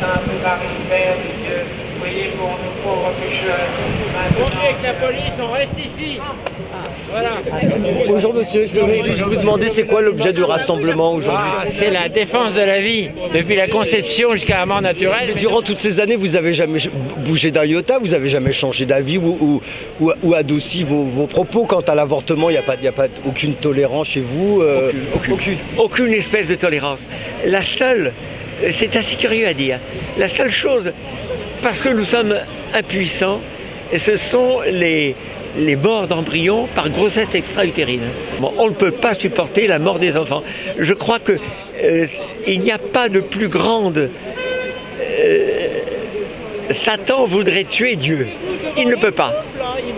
Sainte Marie, Mère de Dieu, priez pour nous pauvres pécheurs. On est avec la police, on reste ici. Voilà. Bonjour monsieur, je peux vous demander c'est quoi l'objet du rassemblement aujourd'hui? C'est la défense de la vie, depuis la conception jusqu'à la mort naturelle. Mais durant toutes ces années, vous n'avez jamais bougé d'un iota, vous n'avez jamais changé d'avis ou adouci vos propos quant à l'avortement. Il n'y a pas aucune tolérance chez vous Aucune espèce de tolérance. La seule, c'est assez curieux à dire, la seule chose, parce que nous sommes impuissants, ce sont les morts d'embryons par grossesse extra-utérine. Bon, on ne peut pas supporter la mort des enfants. Je crois que il n'y a pas de plus grande... Satan voudrait tuer Dieu. Il ne peut pas.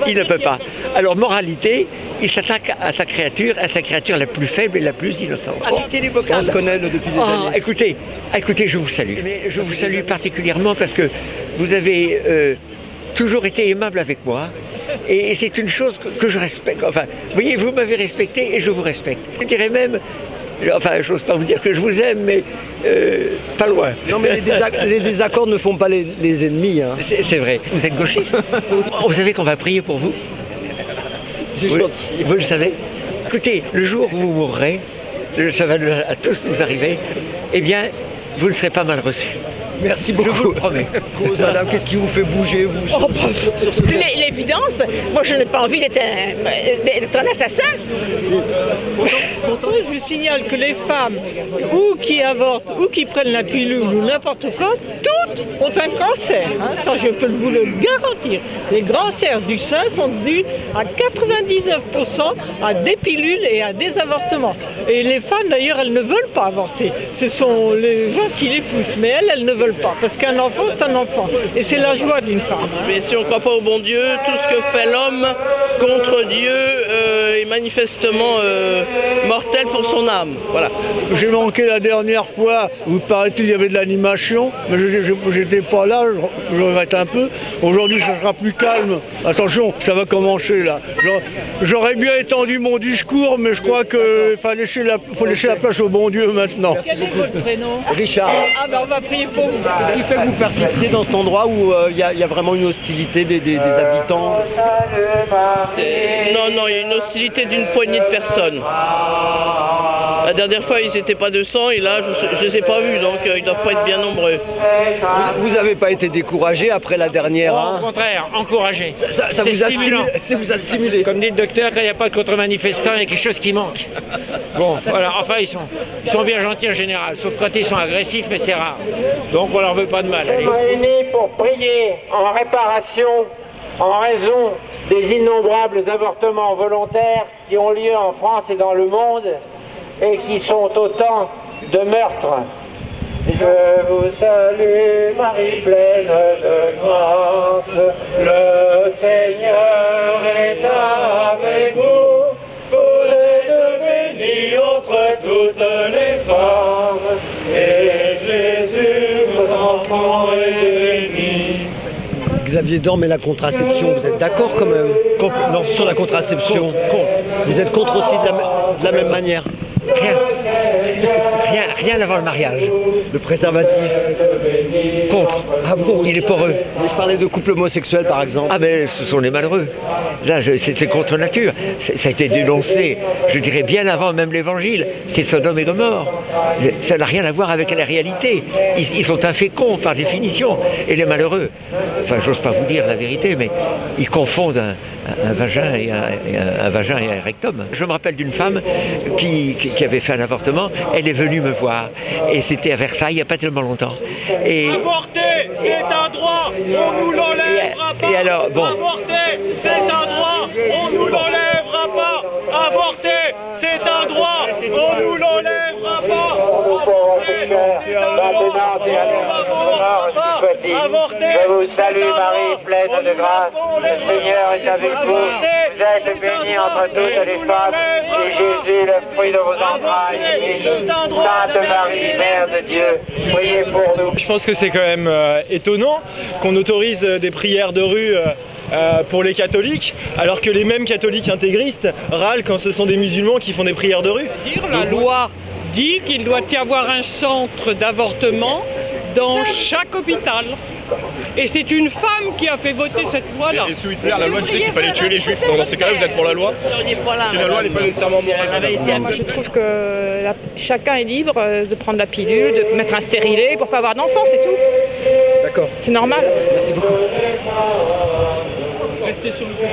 Il ne peut pas. Alors, moralité, il s'attaque à sa créature la plus faible et la plus innocente. On se connaît depuis des années. Écoutez, je vous salue. Mais je vous salue particulièrement parce que vous avez toujours été aimable avec moi. Et c'est une chose que je respecte. Enfin, vous voyez, vous m'avez respecté et je vous respecte. Je dirais même, enfin, je n'ose pas vous dire que je vous aime, mais pas loin. Non, mais les désaccords ne font pas les ennemis. Hein. C'est vrai. Vous êtes gauchiste. Vous savez qu'on va prier pour vous. C'est gentil. Vous le savez. Écoutez, le jour où vous mourrez, ça va à tous nous arriver, eh bien, vous ne serez pas mal reçus. Merci beaucoup. Je vous le promets. Madame, qu'est-ce qui vous fait bouger, vous? C'est l'évidence. Moi, je n'ai pas envie d'être un assassin. Pourtant, je vous signale que les femmes, ou qui avortent, ou qui prennent la pilule, ou n'importe quoi, toutes ont un cancer. Hein. Ça, je peux vous le garantir. Les cancers du sein sont dus à 99% à des pilules et à des avortements. Et les femmes, d'ailleurs, elles ne veulent pas avorter. Ce sont les gens qui les poussent, mais elles ne veulent pas, parce qu'un enfant, c'est un enfant. Et c'est la joie d'une femme. Mais si on ne croit pas au bon Dieu, tout ce que fait l'homme contre Dieu est manifestement mortel pour son âme. Voilà. J'ai manqué la dernière fois où, paraît-il, il y avait de l'animation, mais j'étais pas là, je regrette un peu. Aujourd'hui, ça sera plus calme. Attention, ça va commencer là. J'aurais bien étendu mon discours, mais je crois qu'il faut laisser la place au bon Dieu maintenant. Quel est votre prénom? Richard. Ah ben on va prier pour vous. Qu'est-ce qui fait que vous persistiez dans cet endroit où il y a vraiment une hostilité des habitants? Non, il y a une hostilité d'une poignée de personnes. La dernière fois, ils n'étaient pas 200 et là, je ne les ai pas vus, donc ils ne doivent pas être bien nombreux. Vous n'avez pas été découragé après la dernière? Au contraire, encouragé. Ça vous a stimulé. Comme dit le docteur, quand il n'y a pas de contre-manifestants, il y a quelque chose qui manque. Bon, voilà, enfin, ils sont bien gentils en général, sauf quand ils sont agressifs, mais c'est rare. Donc on leur veut pas de mal. Nous sommes réunis pour prier en réparation en raison des innombrables avortements volontaires qui ont lieu en France et dans le monde et qui sont autant de meurtres. Je vous salue, Marie pleine de grâce, le Seigneur est avec vous. Vous êtes bénie entre toutes les femmes, et Jésus, votre enfant, est béni. Xavier Dorme et la contraception, vous êtes d'accord quand même? Non, sur la contraception. Contre. Vous êtes contre aussi de la même manière? Rien avant le mariage. Le préservatif? Contre. Ah bon? Il est poreux. Mais je parlais de couple homosexuel par exemple. Ah mais ce sont les malheureux. Là, c'est contre nature. Ça a été dénoncé, je dirais bien avant même l'évangile. C'est Sodome et Gomorrhe. Ça n'a rien à voir avec la réalité. Ils sont inféconds par définition. Et les malheureux, enfin j'ose pas vous dire la vérité, mais ils confondent un vagin et un rectum. Je me rappelle d'une femme qui avait fait un avortement. Elle est venue me voir. Et c'était à Versailles il n'y a pas tellement longtemps. Et Avorter, c'est un droit, on nous l'enlèvera pas. Et alors, bon. Avorter, c'est un droit, on nous l'enlèvera pas. Avorter, c'est un droit, on nous l'enlèvera pas. Avorter, c'est un droit, on n'enlèvera pas. Avorter, je vous salue, Marie pleine de grâce, le Seigneur est avec vous. Vous êtes bénie entre toutes les femmes, et Jésus, le fruit de vos entrailles, est béni. Sainte Marie, Mère de Dieu, priez pour nous. Je pense que c'est quand même étonnant qu'on autorise des prières de rue pour les catholiques, alors que les mêmes catholiques intégristes râlent quand ce sont des musulmans qui font des prières de rue. La loi dit qu'il doit y avoir un centre d'avortement dans chaque hôpital. Et c'est une femme qui a fait voter cette loi-là. Et sous Hitler, la loi disait qu'il fallait tuer les juifs. Donc dans ces cas-là, vous êtes pour la loi? Parce que la loi n'est pas nécessairement morale. Moi, je trouve que chacun est libre de prendre la pilule, de mettre un stérilet pour pas avoir d'enfant, c'est tout. D'accord. C'est normal. Merci beaucoup. Restez sur le côté.